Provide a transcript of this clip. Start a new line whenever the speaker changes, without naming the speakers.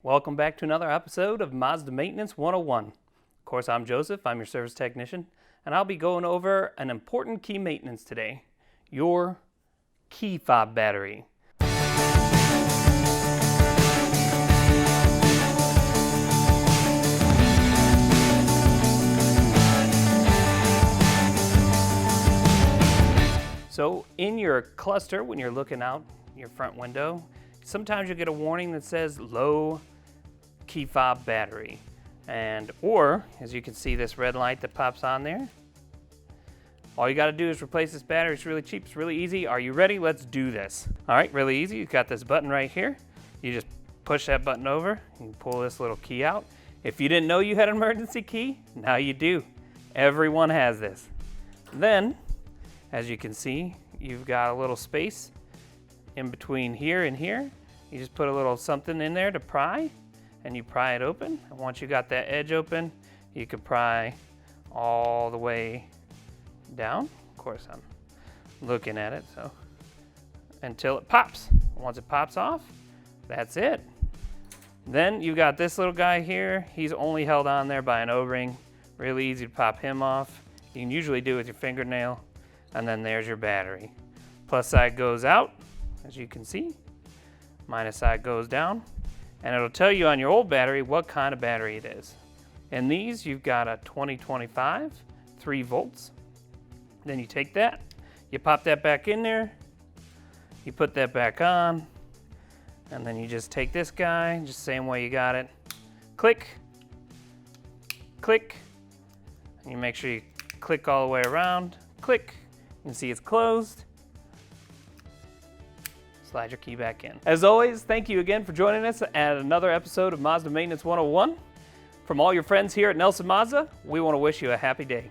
Welcome back to another episode of Mazda Maintenance 101. Of course, I'm Joseph, I'm your service technician, and I'll be going over an important key maintenance today, your key fob battery. So in your cluster, when you're looking out your front window, sometimes you get a warning that says low key fob battery. Or, as you can see, this red light that pops on there. All you gotta do is replace this battery. It's really cheap, it's really easy. Are you ready? Let's do this. All right, really easy. You've got this button right here. You just push that button over, and pull this little key out. If you didn't know you had an emergency key, now you do. Everyone has this. Then, as you can see, you've got a little space in between here and here. You just put a little something in there to pry, and you pry it open. And once you got that edge open, you can pry all the way down. Of course, I'm looking at it, so until it pops. Once it pops off, that's it. Then you got this little guy here. He's only held on there by an O-ring. Really easy to pop him off. You can usually do it with your fingernail. And then there's your battery. Plus side goes out, as you can see. Minus side goes down. And it'll tell you on your old battery what kind of battery it is. In these, you've got a 2025, 3 volts. Then you take that, you pop that back in there, you put that back on, and then you just take this guy, just the same way you got it. Click, click, and you make sure you click all the way around. Click. You can see it's closed. Slide your key back in. As always, thank you again for joining us at another episode of Mazda Maintenance 101. From all your friends here at Nelson Mazda, we want to wish you a happy day.